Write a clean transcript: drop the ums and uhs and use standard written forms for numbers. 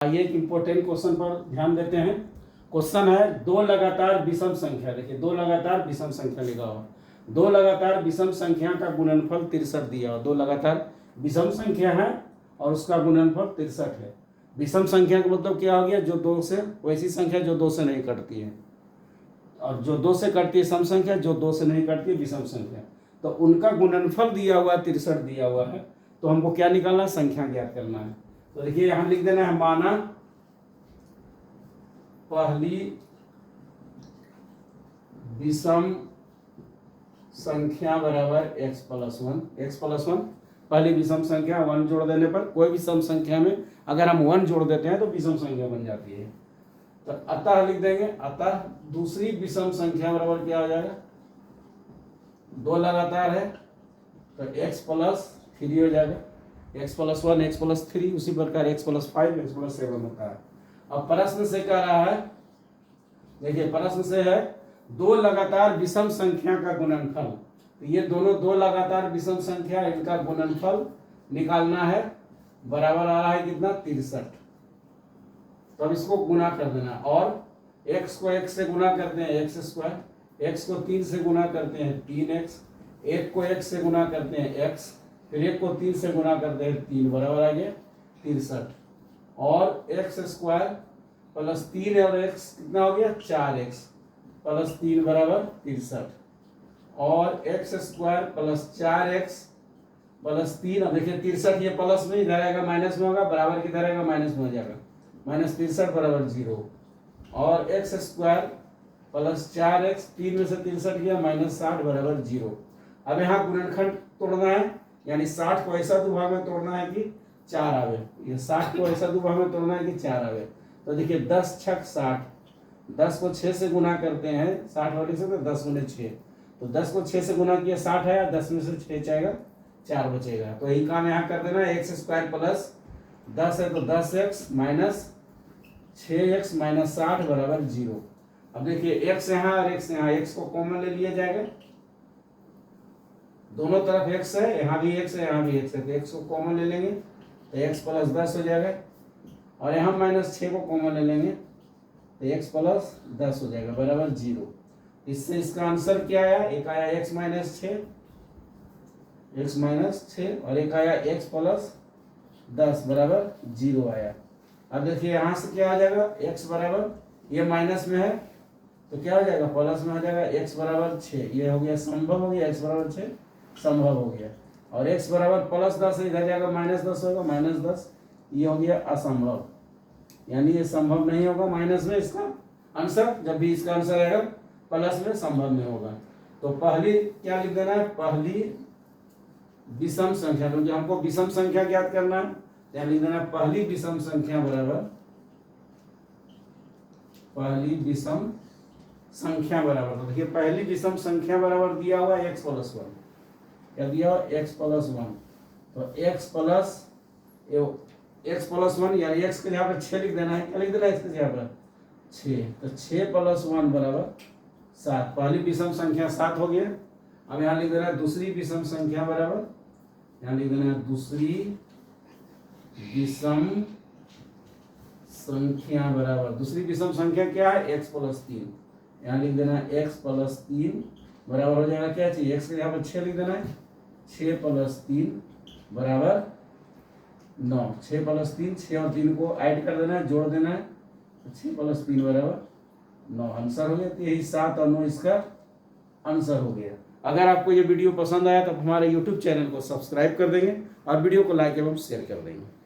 आइए एक important question पर ध्यान देते हैं। क्वेश्चन है दो लगातार विषम संख्या। देखिए दो लगातार विषम संख्या लिखा हुआ, दो लगातार विषम संख्या का गुणनफल 63 दिया हुआ। दो लगातार विषम संख्या है और उसका गुणनफल 63 है। विषम संख्या का मतलब क्या हो गया, जो दो से, वैसी संख्या जो दो से नहीं कटती है, और जो दो से कटती है सम संख्या, जो दो से नहीं कटती है विषम संख्या। तो उनका गुणनफल दिया हुआ 63 दिया हुआ है, तो हमको क्या निकालना है, संख्या ज्ञात करना है। तो देखिए यहां लिख देना है, माना पहली विषम संख्या बराबर x plus one. X plus one पहली विषम संख्या, 1 जोड़ देने पर कोई भी सम संख्या में अगर हम 1 जोड़ देते हैं तो विषम संख्या बन जाती है। तो अतः लिख देंगे, अतः दूसरी विषम संख्या बराबर क्या हो जाएगा, दो लगातार है तो x प्लस 3 हो जाएगा। x प्लस 1, x प्लस 3, उसी प्रकार x प्लस 5, x प्लस 7 होता है। अब प्रश्न से कह रहा है, देखिए प्रश्न से है दो लगातार विषम संख्या का गुणनफल। तो ये दोनों दो लगातार विषम संख्या, इनका गुणनफल निकालना है। बराबर आ रहा है कितना, 63। तो अब इसको गुना कर देना, और x को 1 से गुना करते हैं x स्क्वायर, x को 3 से गुना करते हैं 3x, 1 को 1 से गुना करते हैं x, फिर 1 को 3 से गुना करते हैं 3, बराबर आ गया 63। और x स्क्वायर प्लस 3 और x कितना हो गया, 4x प्लस 3 बराबर 63। और x square plus 4x plus 3, अब देखिए 63 ये प्लस में इधर आएगा माइनस में होगा, बराबर किधर आएगा माइनस में हो जाएगा, माइनस 63 बराबर 0। और x स्क्वायर प्लस 4x, 3 में से 63 गया, माइनस 60 बराबर 0। अब यहाँ गुणनखंड तोड़ना है, यानी 60 को ऐसा दो भाग में तोड़ना है कि 4 आवे। ये 60 को ऐसा दो भाग में तोड़ना है कि 4 आवे। तो देखिए 10 छक 60, 10 को 6 से गुना करते हैं, 60 वाले से, तो 10 गुने 6, तो 10 को 6 से गुना किया 60 आया, 10 में से 6 जाएगा, 4 बचेगा। तो यही काम यहाँ कर देना है, एक्स स्क्वायर प्लस 10 है तो 10x माइनस 6x माइनस 60 बराबर 0। अब देखिए x यहाँ और x यहाँ, x को कॉमन ले लिया जाएगा, दोनों तरफ x है, यहाँ भी x है यहाँ भी x है, तो x को कॉमन ले लेंगे तो x प्लस 10 हो जाएगा, और यहाँ माइनस 6 को कॉमन ले लेंगे तो x प्लस 10 हो जाएगा, बराबर 0। इससे इसका आंसर क्या आया, एक आया x माइनस 6, x माइनस 6, और एक आया x प्लस 10 बराबर 0 आया। अब देखिए यहाँ से क्या आ जाएगा, x बराबर, ये माइनस में है तो क्या हो जाएगा, प्लस में हो जाएगा, x बराबर 6, ये हो गया संभव हो गया, x बराबर 6 संभव हो गया। और x बराबर प्लस 10 है, इधर जाएगा माइनस 10 होगा, माइनस 10, ये हो गया असंभव, यानी ये संभव नहीं होगा माइनस में इसका आंसर, जब भी इसका आंसर आएगा प्लस में संभव में होगा। तो पहली क्या लिख देना है, पहली विषम संख्या, क्योंकि हमको विषम संख्या ज्ञात करना है, तो लिख देना है पहली विषम संख्या बराबर, पहली विषम संख्या बराबर। तो देखिए पहली विषम संख्या बराबर दिया हुआ x प्लस 1, क्या दिया हुआ, x प्लस 1। तो x प्लस 1 यानी x के जगह पर 6 लिख देना है, क्या लिख देना है x के जगह पर 6, तो 6 प्लस 1 बराबर 7। पहली विषम संख्या 7 हो गया। अब यहाँ लिख देना है दूसरी विषम संख्या बराबर, यहाँ लिख देना है दूसरी विषम संख्या बराबर, दूसरी विषम संख्या क्या है, x प्लस 3, यहाँ लिख देना है x प्लस 3 बराबर हो जाएगा, क्या चाहिए, x के यहाँ पर 6 लिख देना है, 6 प्लस 3 बराबर 9, 6 प्लस 3, 6 और 3 को ऐड कर देना है, जोड़ देना है, 6 प्लस 3 बराबर 9, आंसर हो गया। तो यही 7 और 9 इसका आंसर हो गया। अगर आपको ये वीडियो पसंद आया तो हमारे YouTube चैनल को सब्सक्राइब कर देंगे और वीडियो को लाइक एवं शेयर कर देंगे।